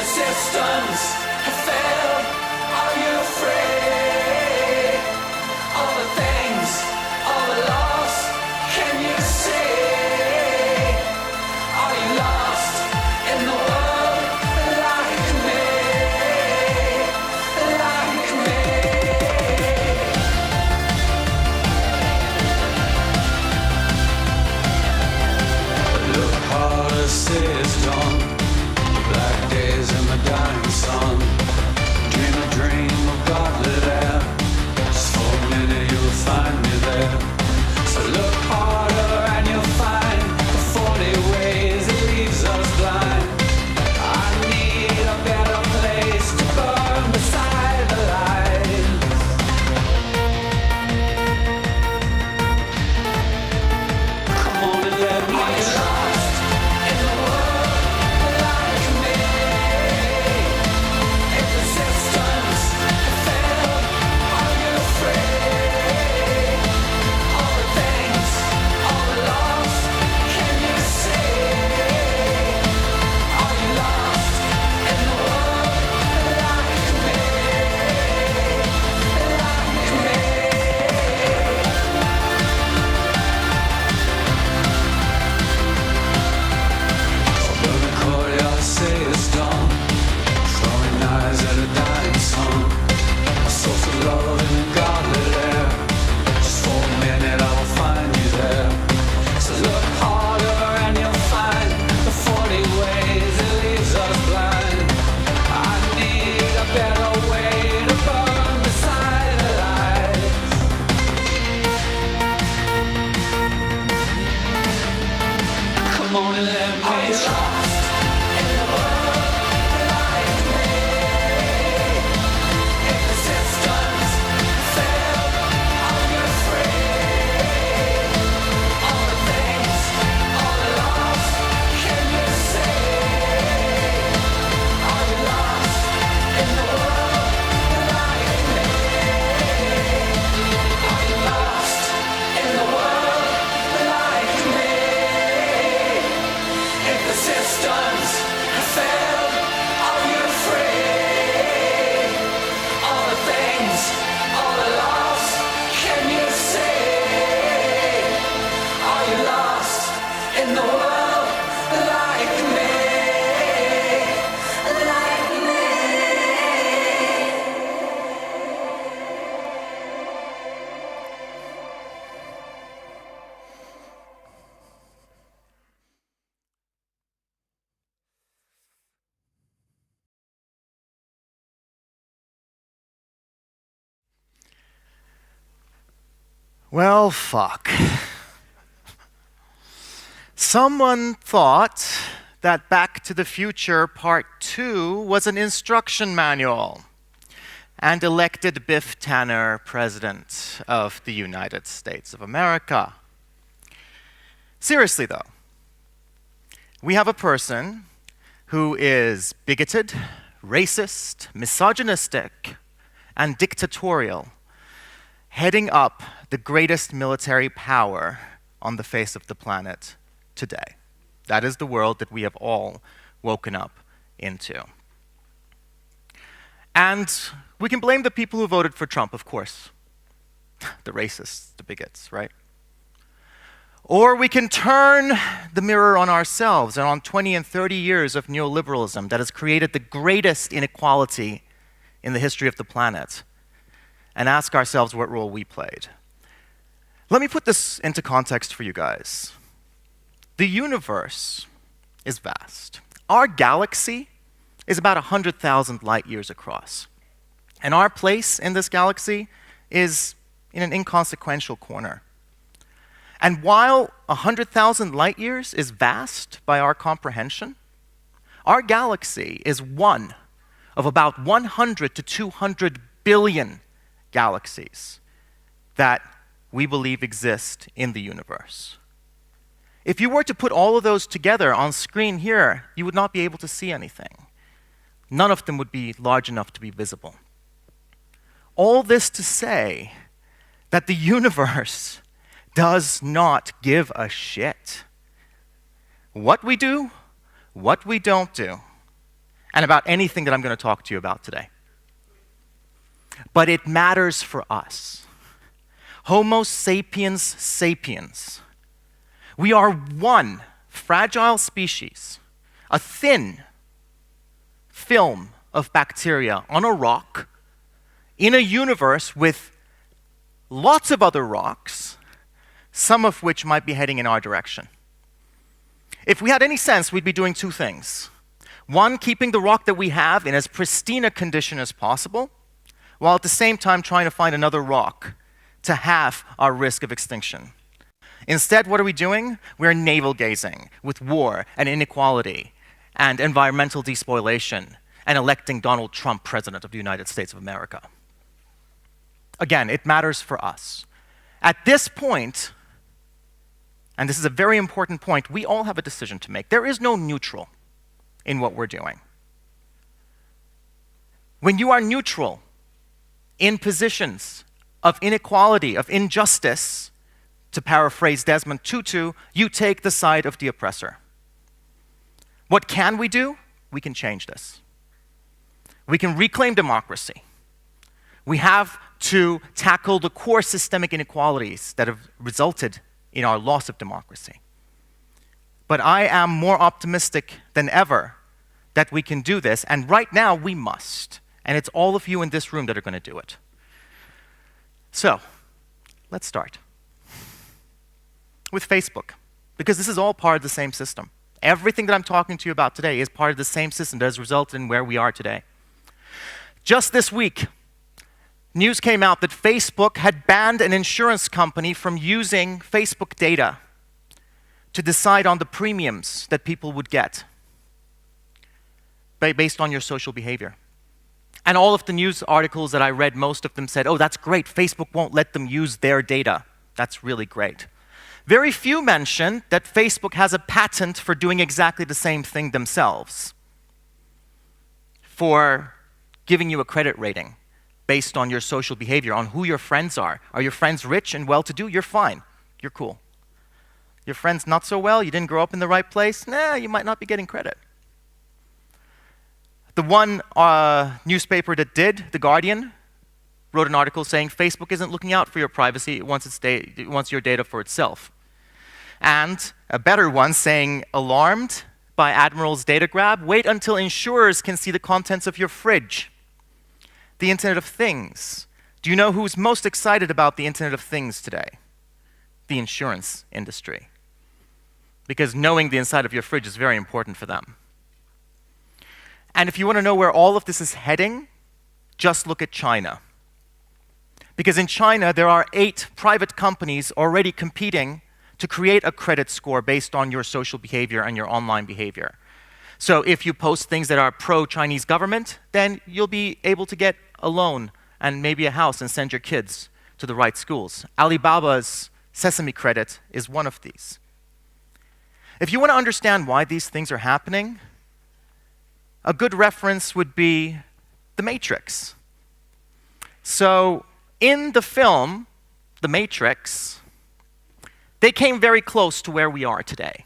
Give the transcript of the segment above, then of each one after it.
systems have failed, are you afraid? All the things, all the loss, can you see? Are you lost in the world like me? Like me? Look how the city's done. Black days in the dying sun. Dream a dream of godly there. Just for a minute you'll find me there. So look harder and you'll find the 40 ways it leaves us blind. I need a better place to burn beside the lights. Come on and let me lost in the world like me. If the systems have failed, are you afraid? All the things, all the loss, can you see? Are you lost in the world like me? Like me? But the courtyard say it's done. Throwing knives at a dying sun. A source of love in a godly lair. Just for a minute I will find you there. So look harder and you'll find the 40 ways it leaves us blind. I need a better way to burn beside the lights. Come on and let me lost in the world like me. If the systems fail, are you afraid? All the things, all the loss, can you say? Are you lost in the world like me? Are you lost in the world like me? If the systems have failed, are you afraid? All the things, all the loss, can you say? Are you lost in the world like me? Like me? Well, fuck. Someone thought that Back to the Future Part 2 was an instruction manual and elected Biff Tanner president of the United States of America. Seriously, though, we have a person who is bigoted, racist, misogynistic, and dictatorial, heading up the greatest military power on the face of the planet today. That is the world that we have all woken up into. And we can blame the people who voted for Trump, of course. The racists, the bigots, right? Or we can turn the mirror on ourselves and on 20 and 30 years of neoliberalism that has created the greatest inequality in the history of the planet and ask ourselves what role we played. Let me put this into context for you guys. The universe is vast. Our galaxy is about 100,000 light years across. And our place in this galaxy is in an inconsequential corner. And while 100,000 light years is vast by our comprehension, our galaxy is one of about 100 to 200 billion galaxies that we believe exist in the universe. If you were to put all of those together on screen here, you would not be able to see anything. None of them would be large enough to be visible. All this to say that the universe does not give a shit what we do, what we don't do, and about anything that I'm going to talk to you about today. But it matters for us. Homo sapiens sapiens. We are one fragile species, a thin film of bacteria on a rock in a universe with lots of other rocks, some of which might be heading in our direction. If we had any sense, we'd be doing two things. One, keeping the rock that we have in as pristine a condition as possible, while at the same time trying to find another rock to halve our risk of extinction. Instead, what are we doing? We're navel-gazing with war and inequality and environmental despoilation and electing Donald Trump president of the United States of America. Again, it matters for us. At this point, and this is a very important point, we all have a decision to make. There is no neutral in what we're doing. When you are neutral in positions of inequality, of injustice, to paraphrase Desmond Tutu, you take the side of the oppressor. What can we do? We can change this. We can reclaim democracy. We have to tackle the core systemic inequalities that have resulted in our loss of democracy. But I am more optimistic than ever that we can do this, and right now we must. And it's all of you in this room that are going to do it. So, let's start with Facebook, because this is all part of the same system. Everything that I'm talking to you about today is part of the same system that has resulted in where we are today. Just this week, news came out that Facebook had banned an insurance company from using Facebook data to decide on the premiums that people would get based on your social behavior. And all of the news articles that I read, most of them said, oh, that's great, Facebook won't let them use their data. That's really great. Very few mentioned that Facebook has a patent for doing exactly the same thing themselves, for giving you a credit rating based on your social behavior, on who your friends are. Are your friends rich and well-to-do? You're fine. You're cool. Your friends not so well? You didn't grow up in the right place? Nah, you might not be getting credit. The one newspaper that did, The Guardian, wrote an article saying Facebook isn't looking out for your privacy, it wants your data for itself. And a better one saying, alarmed by Admiral's data grab, wait until insurers can see the contents of your fridge. The Internet of Things. Do you know who's most excited about the Internet of Things today? The insurance industry. Because knowing the inside of your fridge is very important for them. And if you want to know where all of this is heading, just look at China. Because in China, there are 8 private companies already competing to create a credit score based on your social behavior and your online behavior. So if you post things that are pro-Chinese government, then you'll be able to get a loan and maybe a house and send your kids to the right schools. Alibaba's Sesame Credit is one of these. If you want to understand why these things are happening, a good reference would be The Matrix. So in the film, The Matrix, they came very close to where we are today.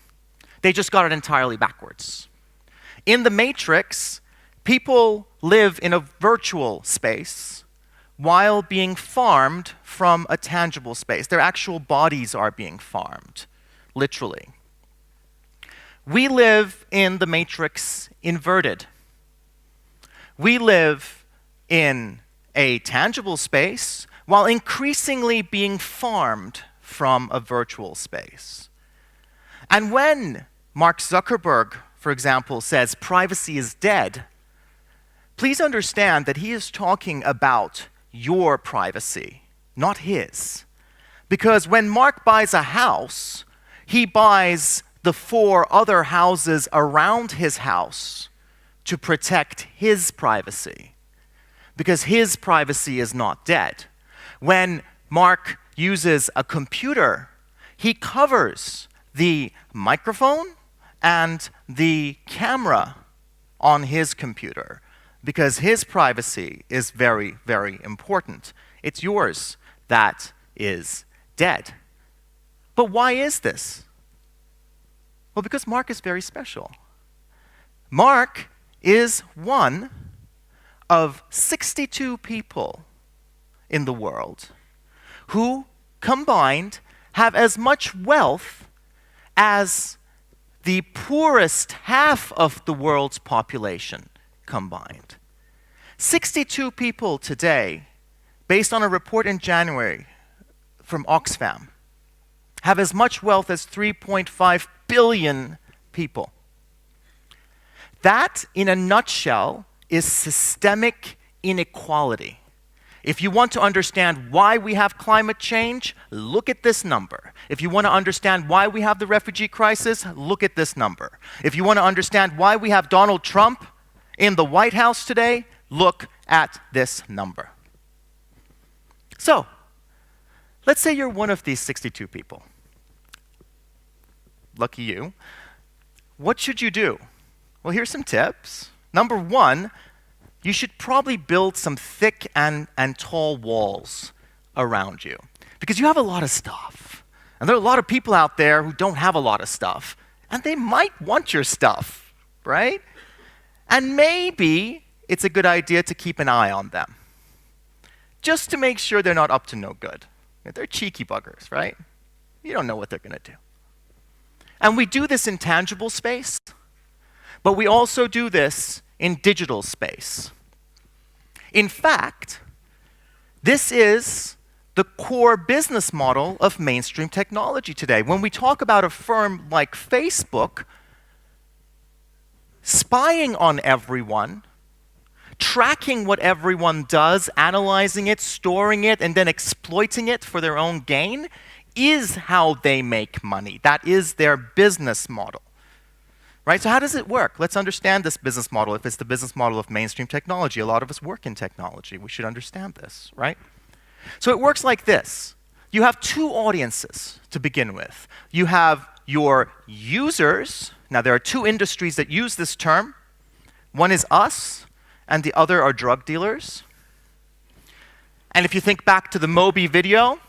They just got it entirely backwards. In The Matrix, people live in a virtual space while being farmed from a tangible space. Their actual bodies are being farmed, literally. We live in The Matrix inverted. We live in a tangible space while increasingly being farmed from a virtual space. And when Mark Zuckerberg, for example, says privacy is dead, please understand that he is talking about your privacy, not his. Because when Mark buys a house, he buys the 4 other houses around his house to protect his privacy, because his privacy is not dead. When Mark uses a computer, he covers the microphone and the camera on his computer, because his privacy is very, very important. It's yours that is dead. But why is this? Well, because Mark is very special. Mark is one of 62 people in the world who combined have as much wealth as the poorest half of the world's population combined. 62 people today, based on a report in January from Oxfam, have as much wealth as 3.5 billion people. That, in a nutshell, is systemic inequality. If you want to understand why we have climate change, look at this number. If you want to understand why we have the refugee crisis, look at this number. If you want to understand why we have Donald Trump in the White House today, look at this number. So, let's say you're one of these 62 people. Lucky you. What should you do? Well, here's some tips. Number one, you should probably build some thick and tall walls around you, because you have a lot of stuff. And there are a lot of people out there who don't have a lot of stuff, and they might want your stuff, right? And maybe it's a good idea to keep an eye on them, just to make sure they're not up to no good. They're cheeky buggers, right? You don't know what they're going to do. And we do this in tangible space, but we also do this in digital space. In fact, this is the core business model of mainstream technology today. When we talk about a firm like Facebook spying on everyone, tracking what everyone does, analyzing it, storing it, and then exploiting it for their own gain, is how they make money. That is their business model. Right? So how does it work? Let's understand this business model. If it's the business model of mainstream technology, a lot of us work in technology. We should understand this, right? So it works like this. You have two audiences to begin with. You have your users. Now, there are two industries that use this term. One is us, and the other are drug dealers. And if you think back to the Moby video,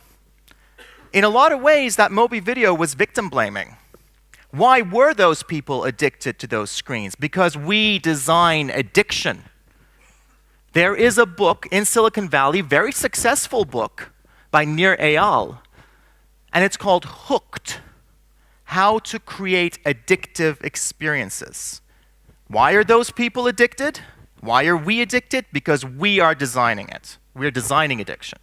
in a lot of ways, that Moby video was victim blaming. Why were those people addicted to those screens? Because we design addiction. There is a book in Silicon Valley, very successful book, by Nir Eyal, and it's called Hooked: How to Create Addictive Experiences. Why are those people addicted? Why are we addicted? Because we are designing it. We're designing addiction.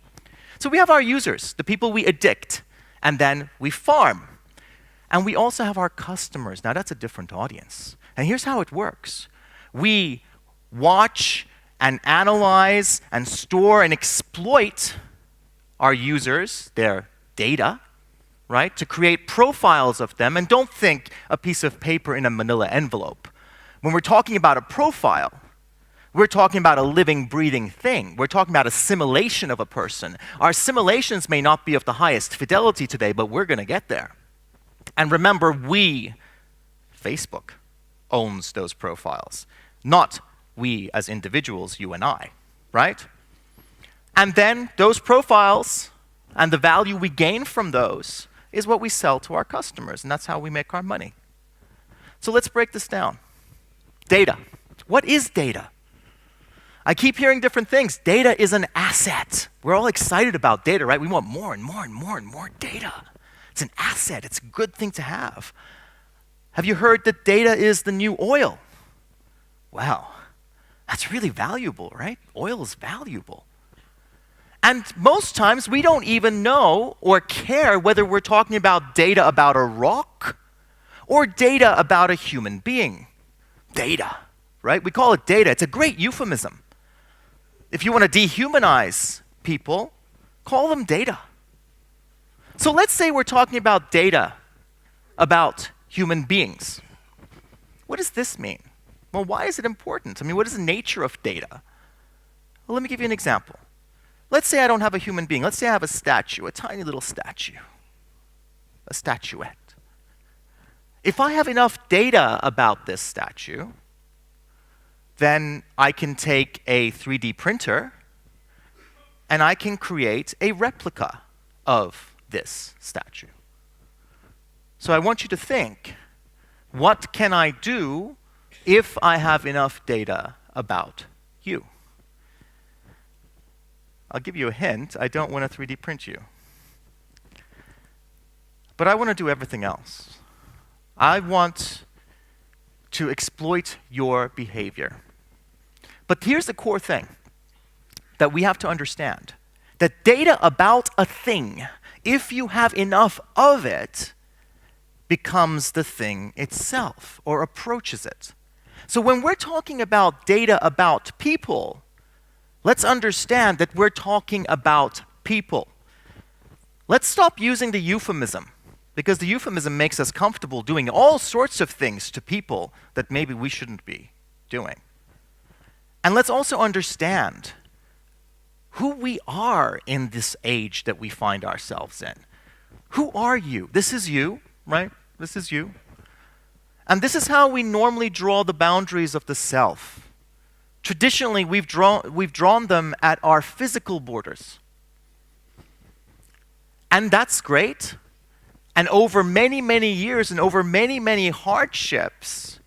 So we have our users, the people we addict, and then we farm. And we also have our customers. Now, that's a different audience. And here's how it works. We watch and analyze and store and exploit our users, their data, right, to create profiles of them. And don't think a piece of paper in a manila envelope. When we're talking about a profile, we're talking about a living, breathing thing. We're talking about a simulation of a person. Our simulations may not be of the highest fidelity today, but we're going to get there. And remember, Facebook, owns those profiles, not we as individuals, you and I, right? And then those profiles and the value we gain from those is what we sell to our customers, and that's how we make our money. So let's break this down. Data. What is data? I keep hearing different things. Data is an asset. We're all excited about data, right? We want more and more and more and more data. It's an asset. It's a good thing to have. Have you heard that data is the new oil? Wow, that's really valuable, right? Oil is valuable. And most times we don't even know or care whether we're talking about data about a rock or data about a human being. Data, right? We call it data. It's a great euphemism. If you want to dehumanize people, call them data. So let's say we're talking about data about human beings. What does this mean? Well, why is it important? I mean, what is the nature of data? Well, let me give you an example. Let's say I don't have a human being. Let's say I have a statue, a tiny little statue, a statuette. If I have enough data about this statue, then I can take a 3D printer and I can create a replica of this statue. So I want you to think, what can I do if I have enough data about you. I'll give you a hint. I don't want to 3D print you. But I want to do everything else. I want to exploit your behavior. But here's the core thing that we have to understand. That data about a thing, if you have enough of it, becomes the thing itself or approaches it. So when we're talking about data about people, let's understand that we're talking about people. Let's stop using the euphemism, because the euphemism makes us comfortable doing all sorts of things to people that maybe we shouldn't be doing. And let's also understand who we are in this age that we find ourselves in. Who are you? This is you, right? This is you. And this is how we normally draw the boundaries of the self. Traditionally, we've drawn them at our physical borders. And that's great. And over many, many years and over many, many hardships,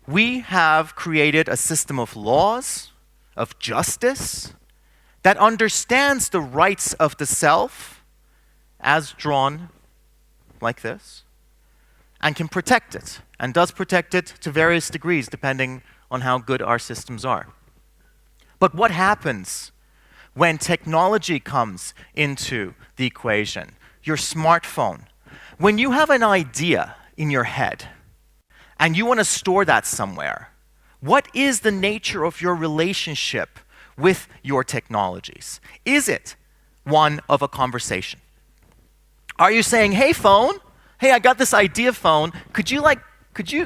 we have created a system of laws, of justice, that understands the rights of the self as drawn like this, and can protect it, and does protect it to various degrees depending on how good our systems are. But what happens when technology comes into the equation? Your smartphone. When you have an idea in your head and you want to store that somewhere, what is the nature of your relationship with your technologies? Is it one of a conversation? Are you saying, hey phone, hey, I got this idea phone, could you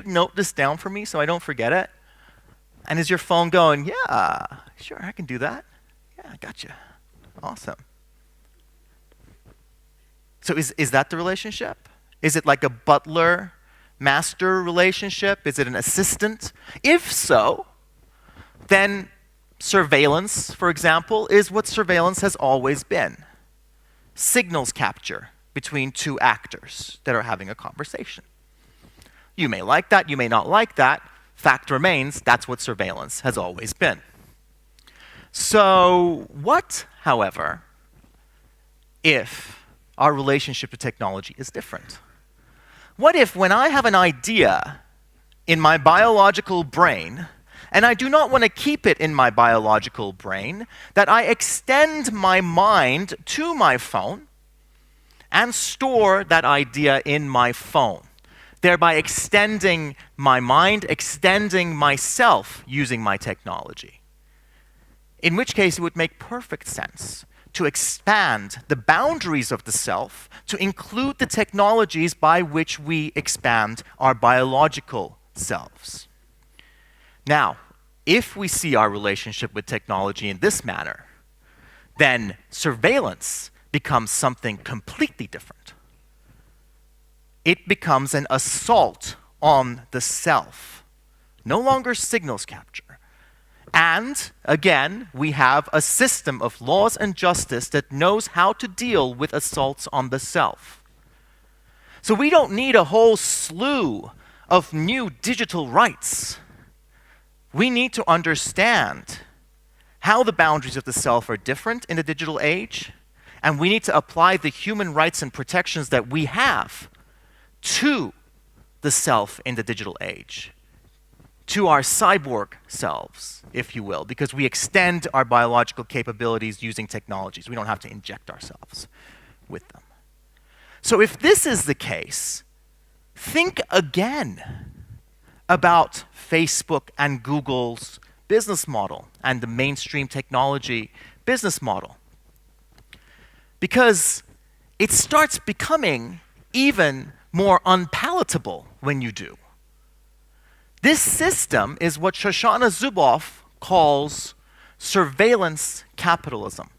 note this down for me so I don't forget it? And is your phone going, yeah, sure, I can do that. Yeah, I got you. Awesome. So is that the relationship? Is it like a butler-master relationship? Is it an assistant? If so, then surveillance, for example, is what surveillance has always been. Signals capture between two actors that are having a conversation. You may like that, you may not like that. Fact remains, that's what surveillance has always been. So what, however, if our relationship to technology is different? What if when I have an idea in my biological brain, and I do not want to keep it in my biological brain, that I extend my mind to my phone and store that idea in my phone, thereby extending my mind, extending myself using my technology. In which case it would make perfect sense to expand the boundaries of the self to include the technologies by which we expand our biological selves. Now, if we see our relationship with technology in this manner, then surveillance becomes something completely different. It becomes an assault on the self, no longer signals capture. And again, we have a system of laws and justice that knows how to deal with assaults on the self. So we don't need a whole slew of new digital rights. We need to understand how the boundaries of the self are different in the digital age, and we need to apply the human rights and protections that we have to the self in the digital age, to our cyborg selves, if you will, because we extend our biological capabilities using technologies. We don't have to inject ourselves with them. So if this is the case, think again about Facebook and Google's business model and the mainstream technology business model. Because it starts becoming even more unpalatable when you do. This system is what Shoshana Zuboff calls surveillance capitalism.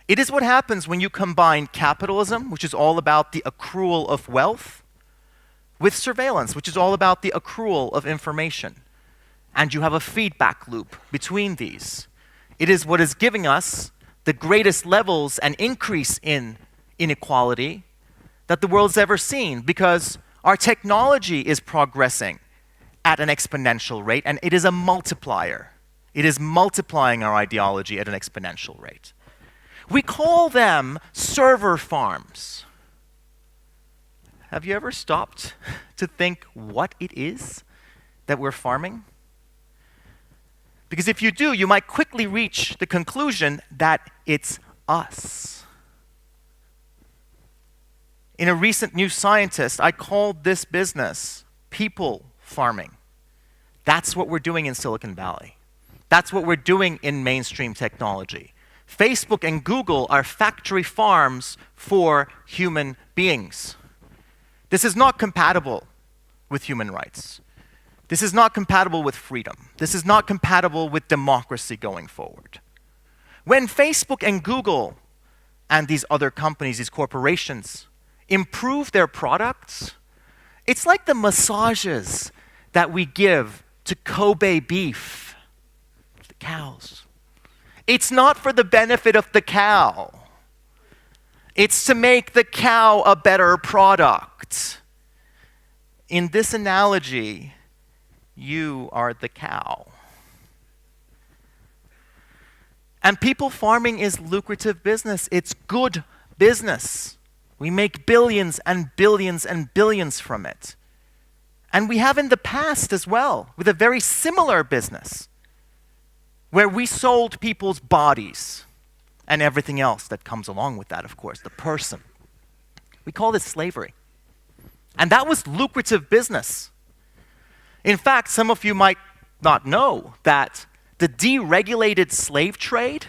It is what happens when you combine capitalism, which is all about the accrual of wealth, with surveillance, which is all about the accrual of information. And you have a feedback loop between these. It is what is giving us the greatest levels and increase in inequality that the world's ever seen, because our technology is progressing at an exponential rate, and it is a multiplier. It is multiplying our ideology at an exponential rate. We call them server farms. Have you ever stopped to think what it is that we're farming? Because if you do, you might quickly reach the conclusion that it's us. In a recent New Scientist, I called this business people farming. That's what we're doing in Silicon Valley. That's what we're doing in mainstream technology. Facebook and Google are factory farms for human beings. This is not compatible with human rights. This is not compatible with freedom. This is not compatible with democracy going forward. When Facebook and Google and these other companies, these corporations, improve their products, it's like the massages that we give to Kobe beef, the cows. It's not for the benefit of the cow. It's to make the cow a better product. In this analogy, you are the cow. And people farming is lucrative business. It's good business. We make billions and billions and billions from it. And we have in the past as well, with a very similar business, where we sold people's bodies and everything else that comes along with that, of course, the person. We call this slavery. And that was lucrative business. In fact, some of you might not know that the deregulated slave trade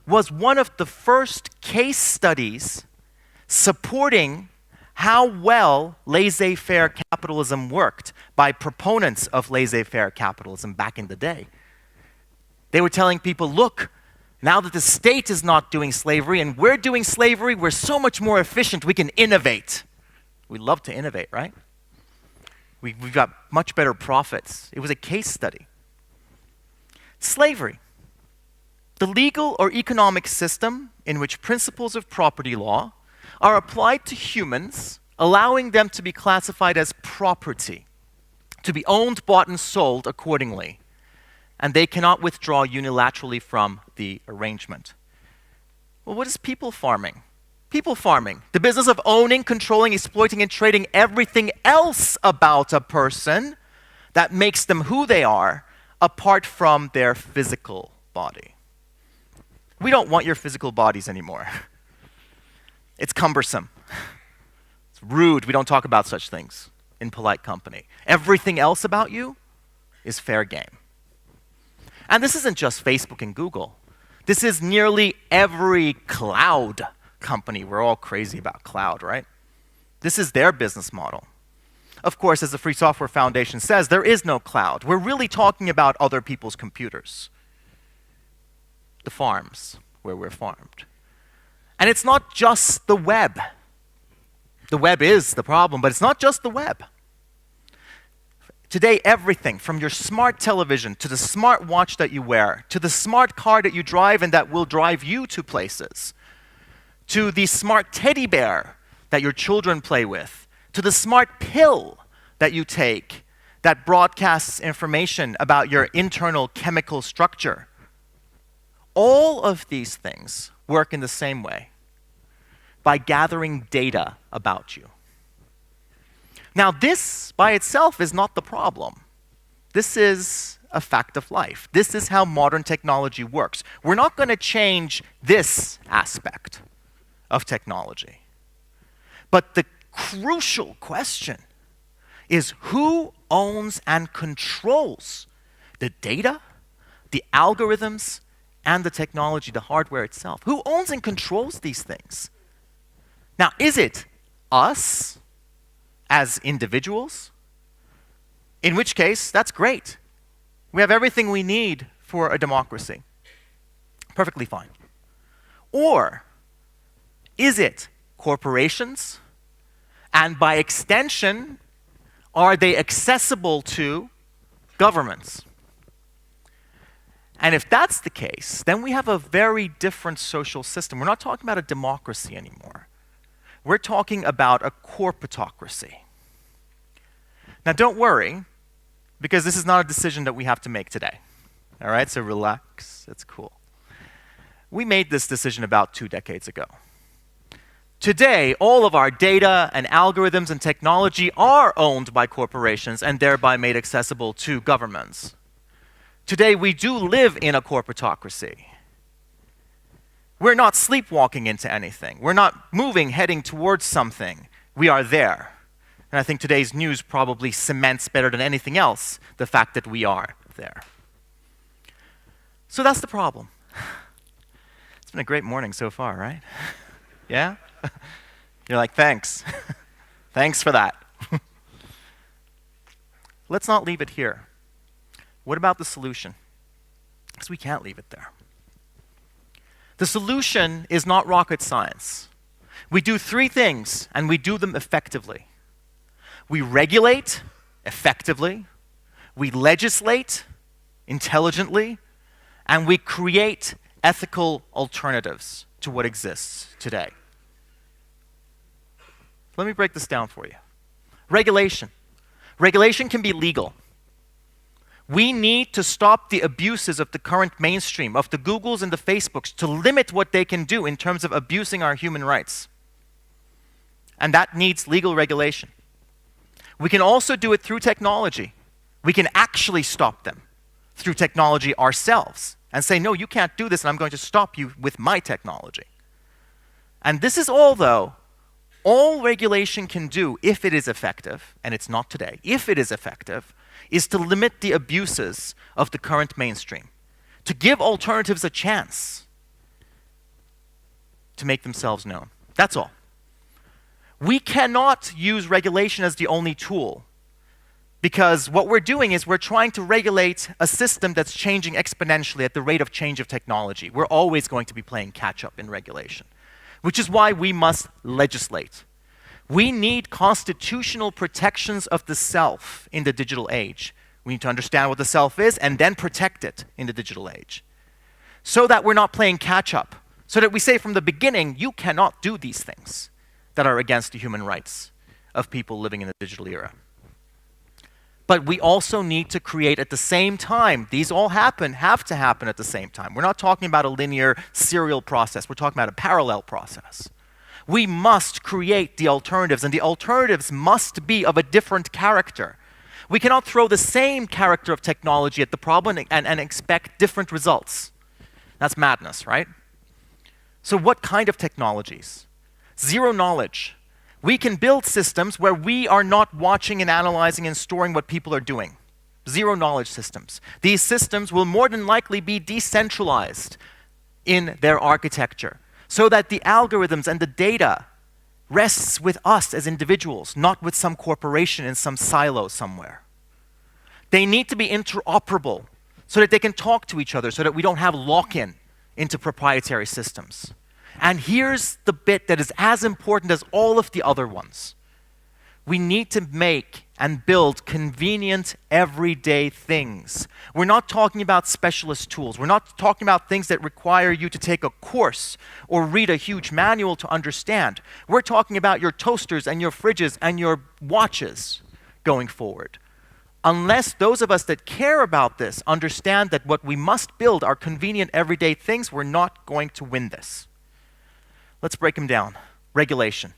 was one of the first case studies supporting how well laissez-faire capitalism worked by proponents of laissez-faire capitalism back in the day. They were telling people, look, now that the state is not doing slavery and we're doing slavery, we're so much more efficient, we can innovate. We love to innovate, right? We've got much better profits. It was a case study. Slavery. The legal or economic system in which principles of property law are applied to humans, allowing them to be classified as property, to be owned, bought, and sold accordingly, and they cannot withdraw unilaterally from the arrangement. Well, what is people farming? People farming, the business of owning, controlling, exploiting, and trading everything else about a person that makes them who they are, apart from their physical body. We don't want your physical bodies anymore. It's cumbersome. It's rude. We don't talk about such things in polite company. Everything else about you is fair game. And this isn't just Facebook and Google. This is nearly every cloud company. We're all crazy about cloud, right? This is their business model. Of course, as the Free Software Foundation says, there is no cloud. We're really talking about other people's computers. The farms where we're farmed. And it's not just the web. The web is the problem, but it's not just the web. Today, everything from your smart television to the smart watch that you wear, to the smart car that you drive and that will drive you to places, to the smart teddy bear that your children play with, to the smart pill that you take that broadcasts information about your internal chemical structure. All of these things work in the same way, by gathering data about you. Now, this by itself is not the problem. This is a fact of life. This is how modern technology works. We're not going to change this aspect of technology. But the crucial question is who owns and controls the data, the algorithms, and the technology, the hardware itself? Who owns and controls these things? Now, is it us as individuals? In which case, that's great. We have everything we need for a democracy. Perfectly fine. Or is it corporations? And by extension, are they accessible to governments? And if that's the case, then we have a very different social system. We're not talking about a democracy anymore. We're talking about a corporatocracy. Now, don't worry. because this is not a decision that we have to make today. All right, so relax, it's cool. We made this decision about 2 decades ago. Today, all of our data and algorithms and technology are owned by corporations and thereby made accessible to governments. Today, we do live in a corporatocracy. We're not sleepwalking into anything. We're not moving, heading towards something. We are there. And I think today's news probably cements better than anything else the fact that we are there. So that's the problem. It's been a great morning so far, right? Yeah? You're like, thanks. Thanks for that. Let's not leave it here. What about the solution? Because we can't leave it there. The solution is not rocket science. We do 3 things, and we do them effectively. We regulate effectively, we legislate intelligently, and we create ethical alternatives to what exists today. Let me break this down for you. Regulation. Regulation can be legal. We need to stop the abuses of the current mainstream, of the Googles and the Facebooks, to limit what they can do in terms of abusing our human rights. And that needs legal regulation. We can also do it through technology. We can actually stop them through technology ourselves and say, no, you can't do this, and I'm going to stop you with my technology. And this is all, though, all regulation can do, if it is effective, and it's not today, if it is effective, is to limit the abuses of the current mainstream, to give alternatives a chance to make themselves known. That's all. We cannot use regulation as the only tool, because what we're doing is we're trying to regulate a system that's changing exponentially at the rate of change of technology. We're always going to be playing catch-up in regulation, which is why we must legislate. We need constitutional protections of the self in the digital age. We need to understand what the self is and then protect it in the digital age, so that we're not playing catch-up, so that we say from the beginning, you cannot do these things that are against the human rights of people living in the digital era. But we also need to create at the same time, these all have to happen at the same time. We're not talking about a linear serial process, we're talking about a parallel process. We must create the alternatives, and the alternatives must be of a different character. We cannot throw the same character of technology at the problem and expect different results. That's madness, right? So what kind of technologies? Zero knowledge. We can build systems where we are not watching and analyzing and storing what people are doing. Zero knowledge systems. These systems will more than likely be decentralized in their architecture, so that the algorithms and the data rests with us as individuals, not with some corporation in some silo somewhere. They need to be interoperable so that they can talk to each other, so that we don't have lock-in into proprietary systems. And here's the bit that is as important as all of the other ones. We need to make and build convenient, everyday things. We're not talking about specialist tools. We're not talking about things that require you to take a course or read a huge manual to understand. We're talking about your toasters and your fridges and your watches going forward. Unless those of us that care about this understand that what we must build are convenient, everyday things, we're not going to win this. Let's break them down. Regulation.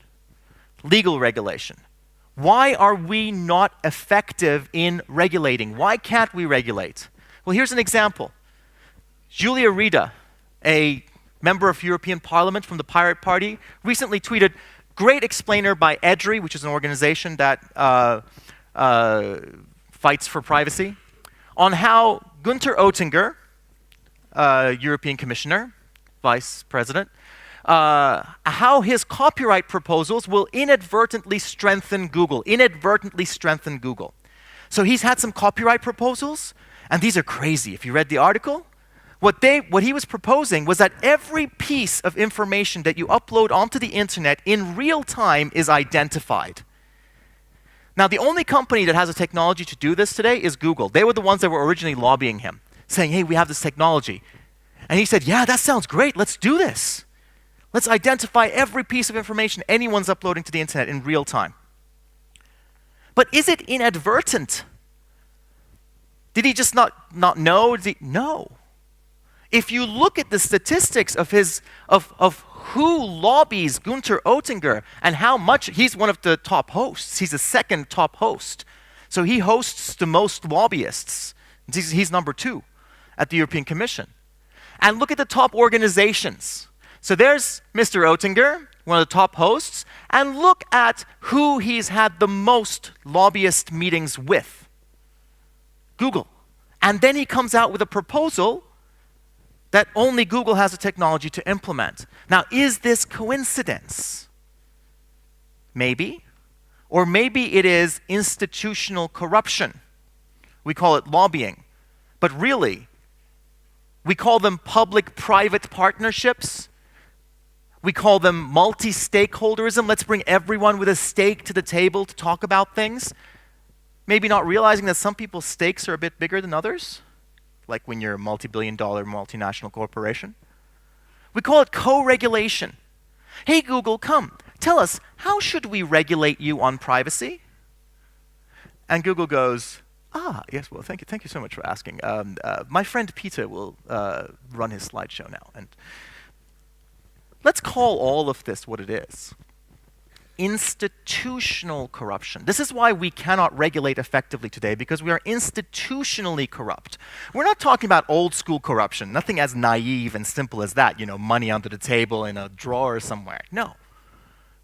Legal regulation. Why are we not effective in regulating? Why can't we regulate? Well, here's an example. Julia Reda, a member of European Parliament from the Pirate Party, recently tweeted, great explainer by EDRI, which is an organization that fights for privacy, on how Günther Oettinger, European Commissioner, Vice President, how his copyright proposals will inadvertently strengthen Google. So he's had some copyright proposals, and these are crazy. If you read the article, what he was proposing was that every piece of information that you upload onto the internet in real time is identified. Now, the only company that has a technology to do this today is Google. They were the ones that were originally lobbying him, saying, hey, we have this technology. And he said, yeah, that sounds great. Let's do this. Let's identify every piece of information anyone's uploading to the internet in real time. But is it inadvertent? Did he just not know? No. If you look at the statistics of who lobbies Günther Oettinger and how much, he's one of the top hosts. He's the second top host. So he hosts the most lobbyists. He's number 2 at the European Commission. And look at the top organizations. So there's Mr. Oettinger, one of the top hosts, and look at who he's had the most lobbyist meetings with. Google. And then he comes out with a proposal that only Google has the technology to implement. Now, is this coincidence? Maybe. Or maybe it is institutional corruption. We call it lobbying. But really, we call them public-private partnerships. We call them multi-stakeholderism. Let's bring everyone with a stake to the table to talk about things. Maybe not realizing that some people's stakes are a bit bigger than others, like when you're a multi-billion-dollar multinational corporation. We call it co-regulation. Hey, Google, come, tell us, how should we regulate you on privacy? And Google goes, yes, well, thank you so much for asking. My friend Peter will run his slideshow now. And let's call all of this what it is. Institutional corruption. This is why we cannot regulate effectively today, because we are institutionally corrupt. We're not talking about old school corruption, nothing as naive and simple as that, money under the table in a drawer somewhere. No.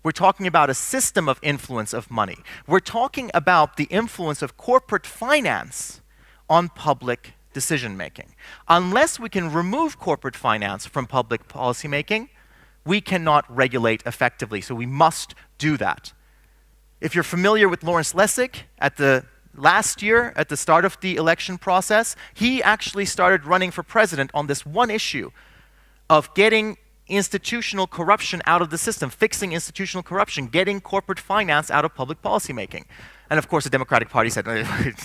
We're talking about a system of influence of money. We're talking about the influence of corporate finance on public decision making. Unless we can remove corporate finance from public policy making, we cannot regulate effectively, so we must do that. If you're familiar with Lawrence Lessig, last year, at the start of the election process, he actually started running for president on this one issue of getting institutional corruption out of the system, fixing institutional corruption, getting corporate finance out of public policy making. And of course, the Democratic Party said,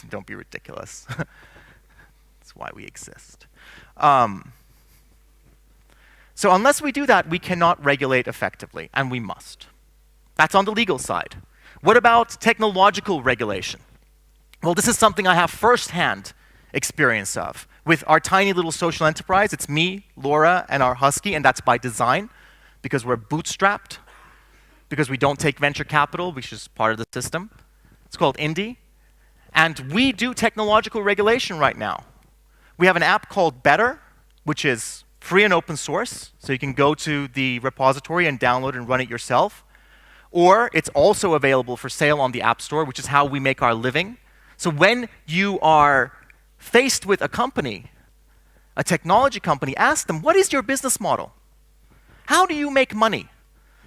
don't be ridiculous. That's why we exist. So unless we do that, we cannot regulate effectively, and we must. That's on the legal side. What about technological regulation? Well, this is something I have firsthand experience of. With our tiny little social enterprise, it's me, Laura, and our husky, and that's by design, because we're bootstrapped, because we don't take venture capital, which is part of the system. It's called Indie. And we do technological regulation right now. We have an app called Better, which is free and open source, so you can go to the repository and download and run it yourself. Or it's also available for sale on the App Store, which is how we make our living. So when you are faced with a company, a technology company, ask them, what is your business model? How do you make money?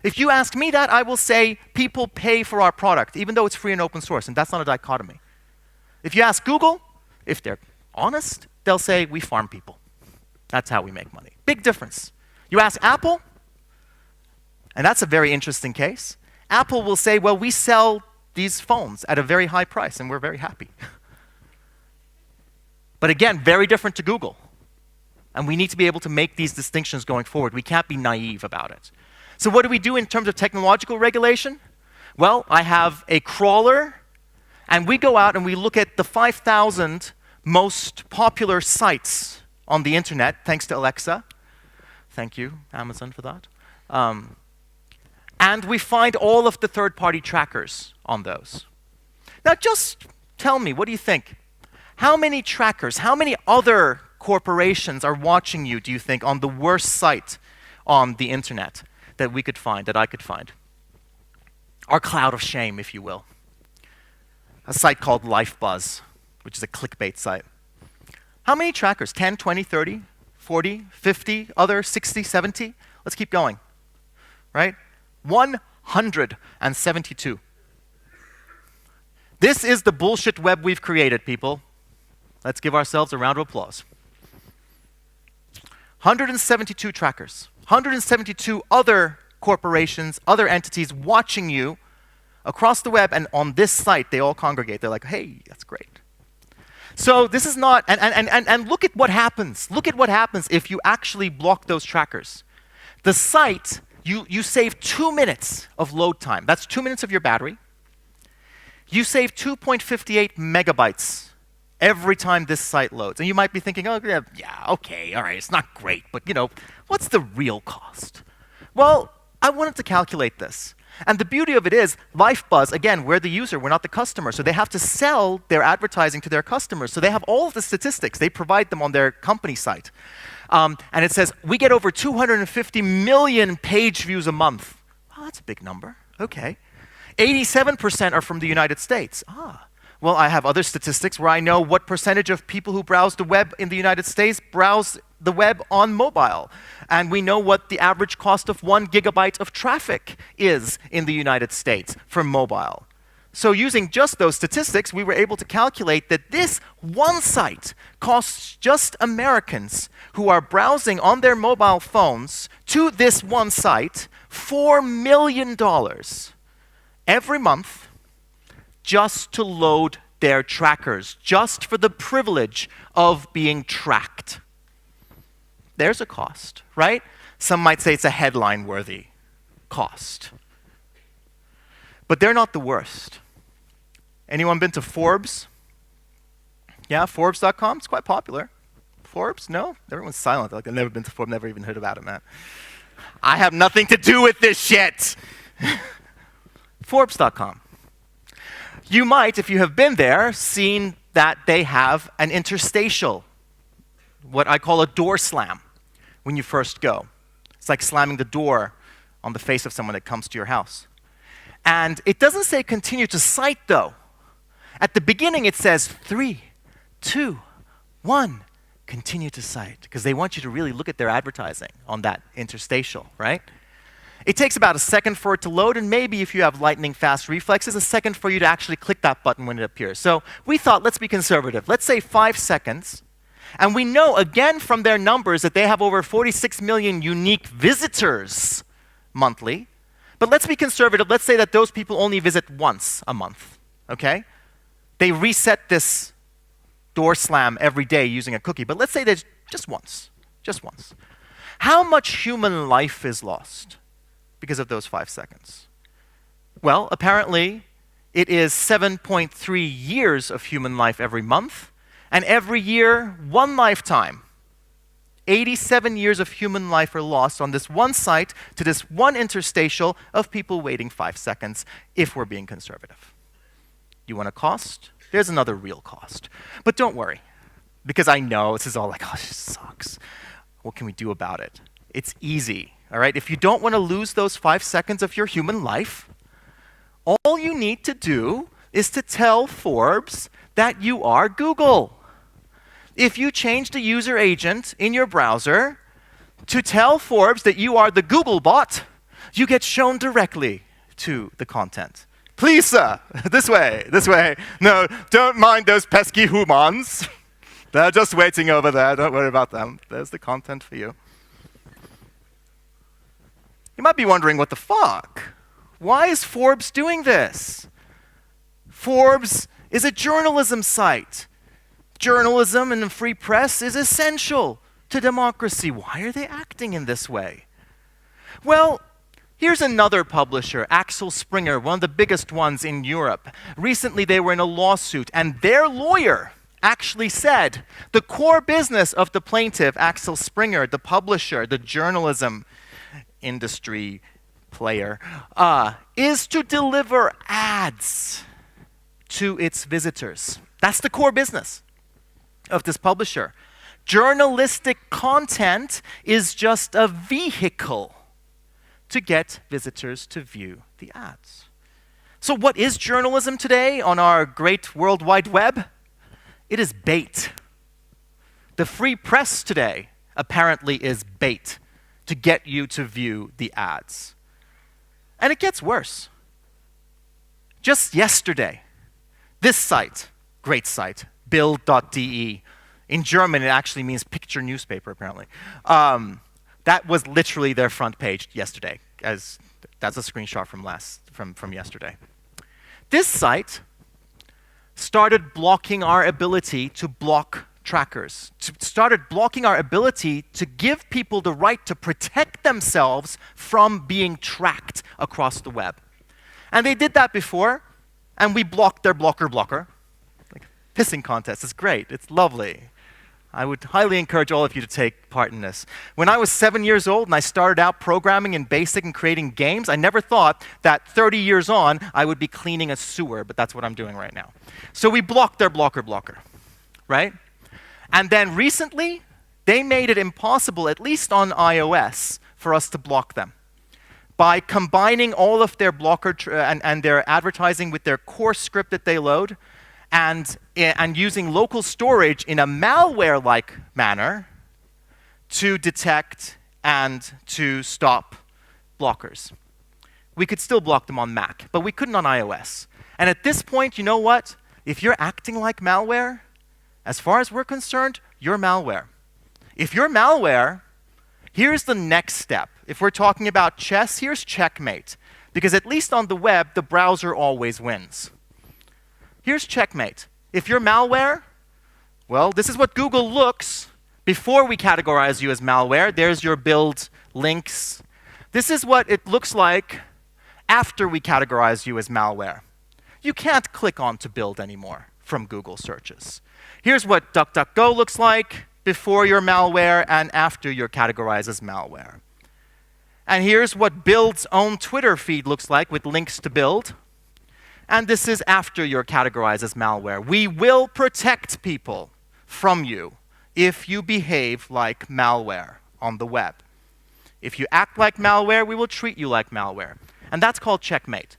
If you ask me that, I will say people pay for our product, even though it's free and open source, and that's not a dichotomy. If you ask Google, if they're honest, they'll say we farm people. That's how we make money. Big difference. You ask Apple, and that's a very interesting case. Apple will say, well, we sell these phones at a very high price, and we're very happy. But again, very different to Google. And we need to be able to make these distinctions going forward. We can't be naive about it. So what do we do in terms of technological regulation? Well, I have a crawler, and we go out and we look at the 5,000 most popular sites on the internet, thanks to Alexa. Thank you, Amazon, for that. And we find all of the third-party trackers on those. Now just tell me, what do you think? How many trackers, how many other corporations are watching you, do you think, on the worst site on the internet that we could find, that I could find? Our cloud of shame, if you will. A site called LifeBuzz, which is a clickbait site. How many trackers? 10, 20, 30, 40, 50, other 60, 70? Let's keep going, right? 172. This is the bullshit web we've created, people. Let's give ourselves a round of applause. 172 trackers, 172 other corporations, other entities watching you across the web, and on this site, they all congregate. They're like, hey, that's great. So this is not, and look at what happens. Look at what happens if you actually block those trackers. The site, you save 2 minutes of load time. That's 2 minutes of your battery. You save 2.58 megabytes every time this site loads. And you might be thinking, oh, yeah, okay, all right, it's not great, but what's the real cost? Well, I wanted to calculate this. And the beauty of it is, LifeBuzz, again, we're the user, we're not the customer, so they have to sell their advertising to their customers. So they have all of the statistics. They provide them on their company site. And it says, we get over 250 million page views a month. Oh, that's a big number. Okay. 87% are from the United States. Well, I have other statistics where I know what percentage of people who browse the web in the United States browse the web on mobile. And we know what the average cost of 1 gigabyte of traffic is in the United States for mobile. So using just those statistics, we were able to calculate that this one site costs just Americans who are browsing on their mobile phones to this one site $4 million every month just to load their trackers, just for the privilege of being tracked. There's a cost, right? Some might say it's a headline-worthy cost. But they're not the worst. Anyone been to Forbes? Yeah, Forbes.com, it's quite popular. Forbes? No? Everyone's silent. Like, I've never been to Forbes, never even heard about it, man. I have nothing to do with this shit. Forbes.com. You might, if you have been there, seen that they have an interstitial, what I call a door slam, when you first go. It's like slamming the door on the face of someone that comes to your house. And it doesn't say continue to cite, though. At the beginning, it says 3, 2, 1, continue to cite, because they want you to really look at their advertising on that interstitial, right? It takes about a second for it to load, and maybe if you have lightning fast reflexes, a second for you to actually click that button when it appears. So we thought, let's be conservative. Let's say 5 seconds. And we know, again, from their numbers that they have over 46 million unique visitors monthly. But let's be conservative. Let's say that those people only visit once a month, okay? They reset this door slam every day using a cookie. But let's say there's just once. How much human life is lost because of those 5 seconds? Well, apparently, it is 7.3 years of human life every month, and every year, 1 lifetime. 87 years of human life are lost on this one site to this one interstitial of people waiting 5 seconds, if we're being conservative. You want a cost? There's another real cost. But don't worry, because I know this is all like, oh, this sucks. What can we do about it? It's easy. All right, if you don't want to lose those 5 seconds of your human life, all you need to do is to tell Forbes that you are Google. If you change the user agent in your browser to tell Forbes that you are the Google bot, you get shown directly to the content. Please, sir, this way. No, don't mind those pesky humans. They're just waiting over there. Don't worry about them. There's the content for you. You might be wondering, what the fuck? Why is Forbes doing this? Forbes is a journalism site. Journalism and the free press is essential to democracy. Why are they acting in this way? Well, here's another publisher, Axel Springer, one of the biggest ones in Europe. Recently, they were in a lawsuit, and their lawyer actually said the core business of the plaintiff, Axel Springer, the publisher, the journalism industry player, is to deliver ads to its visitors. That's the core business of this publisher. Journalistic content is just a vehicle to get visitors to view the ads. So what is journalism today on our great World Wide Web? It is bait. The free press today apparently is bait to get you to view the ads. And it gets worse. Just yesterday, this site, great site, bild.de, in German it actually means picture newspaper apparently. That was literally their front page yesterday, as that's a screenshot from yesterday. This site started blocking our ability to block trackers, started blocking our ability to give people the right to protect themselves from being tracked across the web. And they did that before, and we blocked their blocker. Like, pissing contest. It's great. It's lovely. I would highly encourage all of you to take part in this. When I was 7 years old and I started out programming in BASIC and creating games, I never thought that 30 years on I would be cleaning a sewer, but that's what I'm doing right now. So we blocked their blocker, right? And then recently, they made it impossible, at least on iOS, for us to block them by combining all of their blocker and their advertising with their core script that they load, and using local storage in a malware-like manner to detect and to stop blockers. We could still block them on Mac, but we couldn't on iOS. And at this point, you know what? If you're acting like malware, as far as we're concerned, you're malware. If you're malware, here's the next step. If we're talking about chess, here's checkmate. Because at least on the web, the browser always wins. Here's checkmate. If you're malware, well, this is what Google looks before we categorize you as malware. There's your build links. This is what it looks like after we categorize you as malware. You can't click on to build anymore from Google searches. Here's what DuckDuckGo looks like before you're malware and after you're categorized as malware. And here's what Build's own Twitter feed looks like with links to Build. And this is after you're categorized as malware. We will protect people from you if you behave like malware on the web. If you act like malware, we will treat you like malware. And that's called checkmate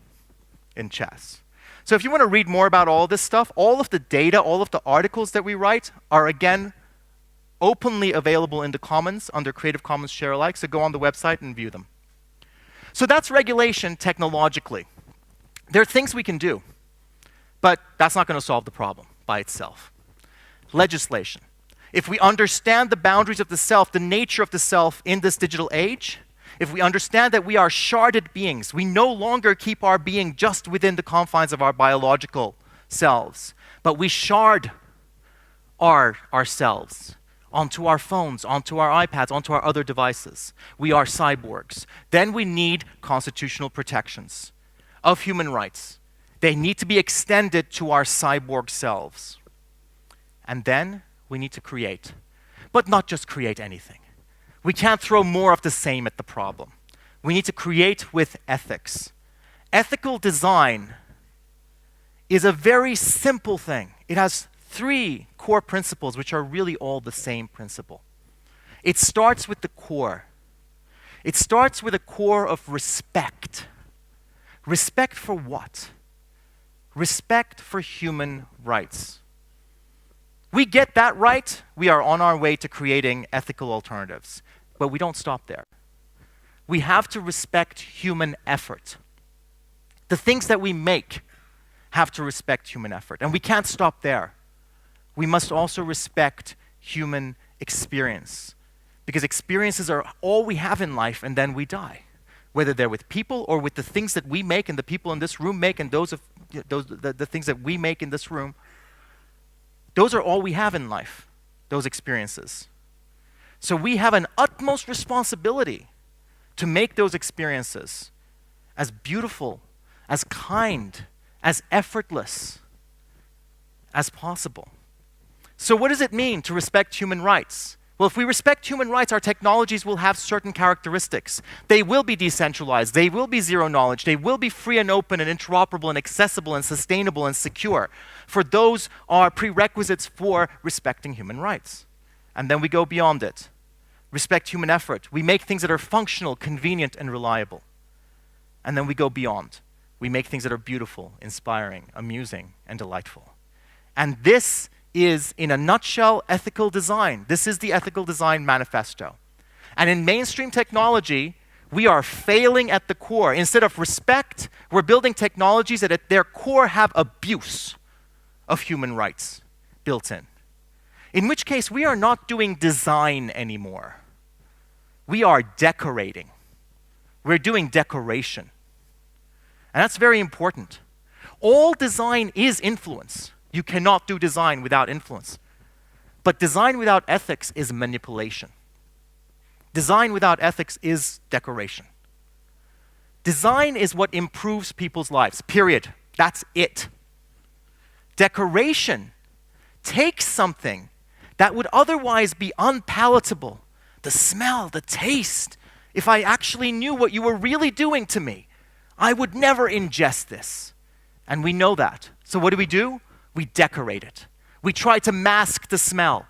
in chess. So if you want to read more about all this stuff, all of the data, all of the articles that we write are, again, openly available in the Commons under Creative Commons Share Alike, so go on the website and view them. So that's regulation technologically. There are things we can do, but that's not going to solve the problem by itself. Legislation. If we understand the boundaries of the self, the nature of the self in this digital age, if we understand that we are sharded beings, we no longer keep our being just within the confines of our biological selves, but we shard ourselves onto our phones, onto our iPads, onto our other devices. We are cyborgs. Then we need constitutional protections of human rights. They need to be extended to our cyborg selves. And then we need to create, but not just create anything. We can't throw more of the same at the problem. We need to create with ethics. Ethical design is a very simple thing. It has 3 core principles, which are really all the same principle. It starts with the core. It starts with a core of respect. Respect for what? Respect for human rights. We get that right, we are on our way to creating ethical alternatives. But we don't stop there. We have to respect human effort. The things that we make have to respect human effort. And we can't stop there. We must also respect human experience. Because experiences are all we have in life, and then we die. Whether they're with people or with the things that we make and the people in this room make and the things that we make in this room, those are all we have in life, those experiences. So we have an utmost responsibility to make those experiences as beautiful, as kind, as effortless as possible. So what does it mean to respect human rights? Well, if we respect human rights, our technologies will have certain characteristics. They will be decentralized. They will be zero knowledge. They will be free and open and interoperable and accessible and sustainable and secure. For those are prerequisites for respecting human rights. And then we go beyond it. Respect human effort. We make things that are functional, convenient, and reliable. And then we go beyond. We make things that are beautiful, inspiring, amusing, and delightful. And this is, in a nutshell, ethical design. This is the ethical design manifesto. And in mainstream technology, we are failing at the core. Instead of respect, we're building technologies that at their core have abuse of human rights built in. In which case, we are not doing design anymore. We are decorating. We're doing decoration. And that's very important. All design is influence. You cannot do design without influence. But design without ethics is manipulation. Design without ethics is decoration. Design is what improves people's lives, period. That's it. Decoration take something that would otherwise be unpalatable, the smell, the taste. If I actually knew what you were really doing to me, I would never ingest this. And we know that. So what do? We decorate it. We try to mask the smell.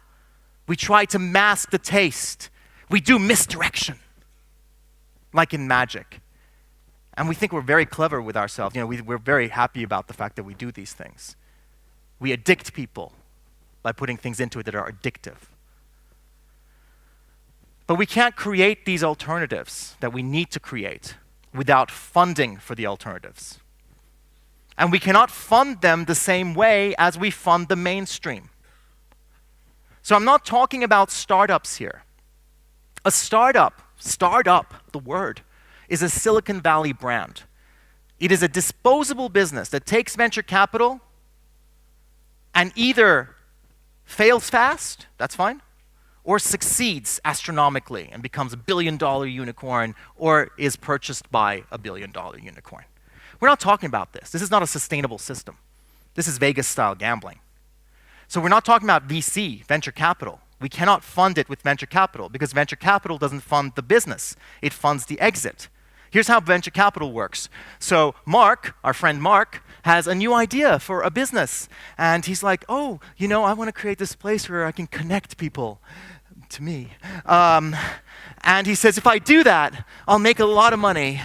We try to mask the taste. We do misdirection, like in magic. And we think we're very clever with ourselves. We're very happy about the fact that we do these things. We addict people by putting things into it that are addictive. But we can't create these alternatives that we need to create without funding for the alternatives. And we cannot fund them the same way as we fund the mainstream. So I'm not talking about startups here. A startup, the word, is a Silicon Valley brand. It is a disposable business that takes venture capital and either fails fast, that's fine, or succeeds astronomically and becomes a billion-dollar unicorn or is purchased by a billion-dollar unicorn. We're not talking about this. This is not a sustainable system. This is Vegas-style gambling. So we're not talking about VC, venture capital. We cannot fund it with venture capital because venture capital doesn't fund the business. It funds the exit. Here's how venture capital works. So Mark, our friend Mark, has a new idea for a business. And he's like, I want to create this place where I can connect people to me. And he says, if I do that, I'll make a lot of money.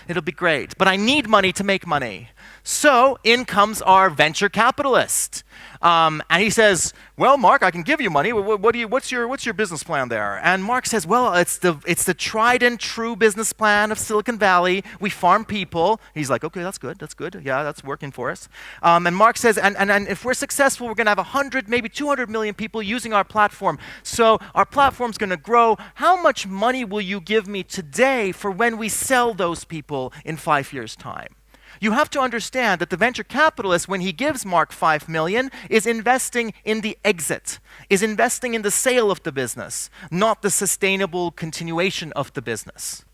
It'll be great. But I need money to make money. So in comes our venture capitalist. And he says, well, Mark, I can give you money. What's your business plan there? And Mark says, well, it's the tried and true business plan of Silicon Valley. We farm people. He's like, okay, that's good. Yeah, that's working for us. And Mark says, and if we're successful, we're going to have 100, maybe 200 million people using our platform. So our platform's going to grow. How much money will you give me today for when we sell those people in 5 years' time? You have to understand that the venture capitalist, when he gives Mark 5 million, is investing in the exit, is investing in the sale of the business, not the sustainable continuation of the business.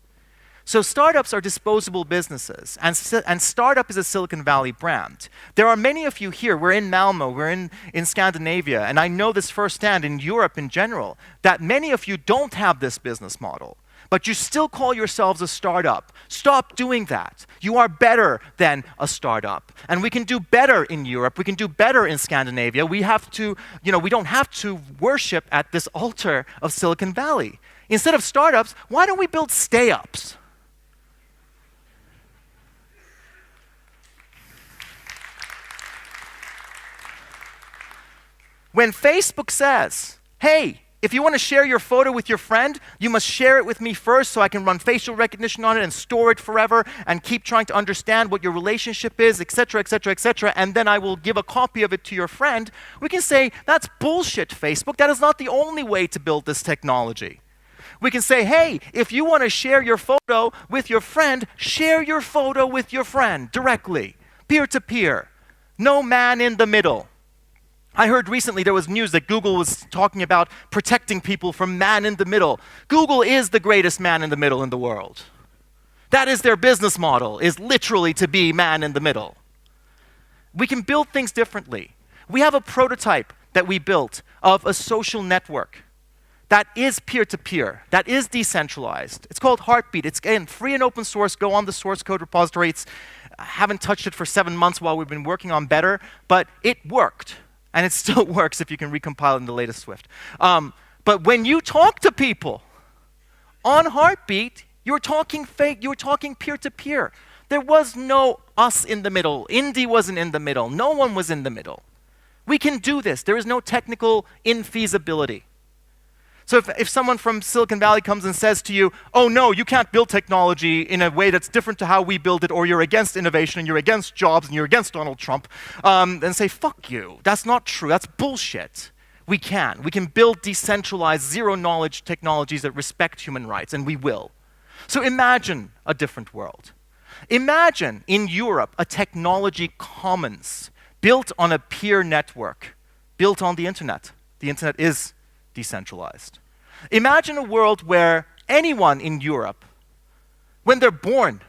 So startups are disposable businesses, and startup is a Silicon Valley brand. There are many of you here, we're in Malmo, we're in Scandinavia, and I know this firsthand in Europe in general, that many of you don't have this business model. But you still call yourselves a startup. Stop doing that. You are better than a startup. And we can do better in Europe. We can do better in Scandinavia. We don't have to worship at this altar of Silicon Valley. Instead of startups, why don't we build stay-ups? When Facebook says, hey, if you want to share your photo with your friend, you must share it with me first so I can run facial recognition on it and store it forever and keep trying to understand what your relationship is, etc., and then I will give a copy of it to your friend. We can say, that's bullshit, Facebook. That is not the only way to build this technology. We can say, hey, if you want to share your photo with your friend, share your photo with your friend directly, peer-to-peer. No man in the middle. I heard recently there was news that Google was talking about protecting people from man in the middle. Google is the greatest man in the middle in the world. That is their business model, is literally to be man in the middle. We can build things differently. We have a prototype that we built of a social network that is peer-to-peer, that is decentralized. It's called Heartbeat. It's, again, free and open source. Go on the source code repository. I haven't touched it for 7 months while we've been working on better, but it worked. And it still works if you can recompile it in the latest Swift. But when you talk to people on Heartbeat, you're talking peer-to-peer. There was no us in the middle. Indy wasn't in the middle. No one was in the middle. We can do this. There is no technical infeasibility. So if someone from Silicon Valley comes and says to you, oh no, you can't build technology in a way that's different to how we build it, or you're against innovation, and you're against jobs, and you're against Donald Trump, then say, fuck you. That's not true. That's bullshit. We can. We can build decentralized, zero-knowledge technologies that respect human rights, and we will. So imagine a different world. Imagine in Europe a technology commons built on a peer network, built on the internet. The internet is decentralized. Imagine a world where anyone in Europe, when they're born,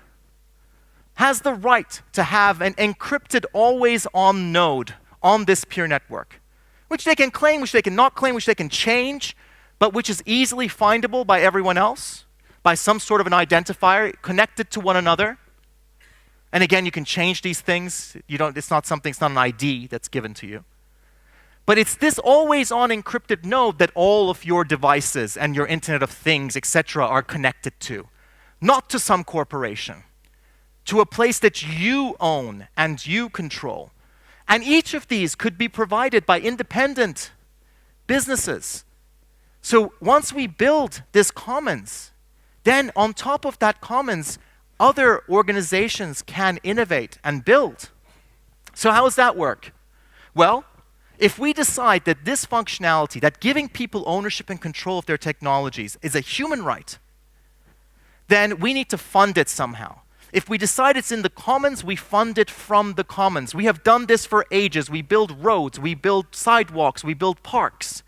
has the right to have an encrypted always-on node on this peer network. which they can claim, which they can not claim, which they can change, but which is easily findable by everyone else, by some sort of an identifier connected to one another. And again, you can change these things. It's not an ID that's given to you. But it's this always-on encrypted node that all of your devices and your Internet of Things, etc., are connected to. Not to some corporation. To a place that you own and you control. And each of these could be provided by independent businesses. So once we build this commons, then on top of that commons, other organizations can innovate and build. So how does that work? Well, if we decide that this functionality, that giving people ownership and control of their technologies is a human right, then we need to fund it somehow. If we decide it's in the commons, we fund it from the commons. We have done this for ages. We build roads, we build sidewalks, we build parks.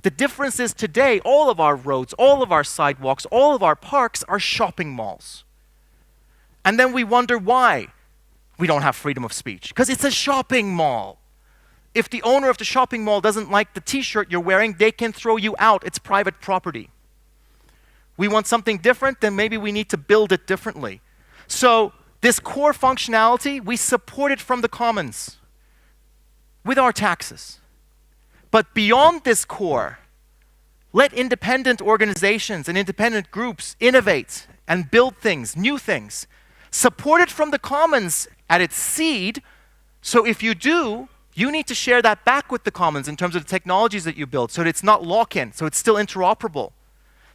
The difference is today, all of our roads, all of our sidewalks, all of our parks are shopping malls. And then we wonder why we don't have freedom of speech. Because it's a shopping mall. If the owner of the shopping mall doesn't like the t-shirt you're wearing, they can throw you out. It's private property. We want something different, then maybe we need to build it differently. So this core functionality, we support it from the commons with our taxes. But beyond this core, let independent organizations and independent groups innovate and build things, new things. Support it from the commons at its seed. So if you do, you need to share that back with the commons in terms of the technologies that you build so that it's not lock-in, so it's still interoperable.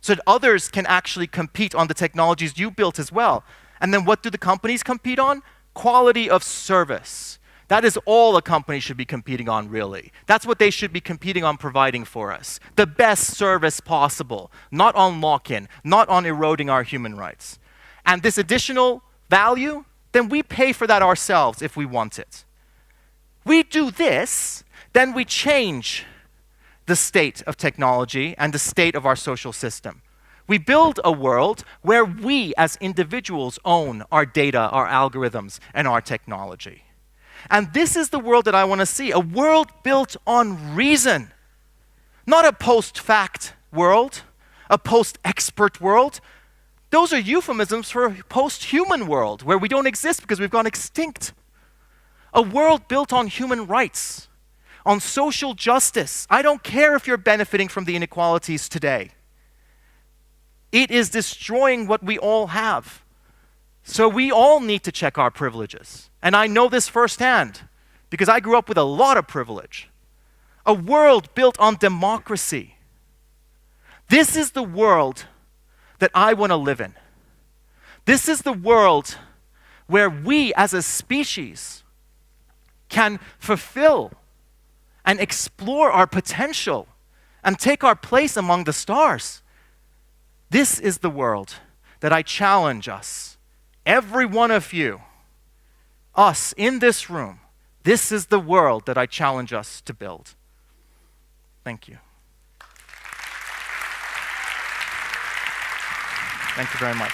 So that others can actually compete on the technologies you built as well. And then what do the companies compete on? Quality of service. That is all a company should be competing on, really. That's what they should be competing on providing for us. The best service possible, not on lock-in, not on eroding our human rights. And this additional value, then we pay for that ourselves if we want it. We do this, then we change the state of technology and the state of our social system. We build a world where we as individuals own our data, our algorithms, and our technology. And this is the world that I want to see, a world built on reason. Not a post-fact world, a post-expert world. Those are euphemisms for a post-human world where we don't exist because we've gone extinct. A world built on human rights, on social justice. I don't care if you're benefiting from the inequalities today. It is destroying what we all have. So we all need to check our privileges. And I know this firsthand because I grew up with a lot of privilege. A world built on democracy. This is the world that I want to live in. This is the world where we as a species can fulfill and explore our potential and take our place among the stars. This is the world that I challenge us, every one of you, us in this room. This is the world that I challenge us to build. Thank you. Thank you very much.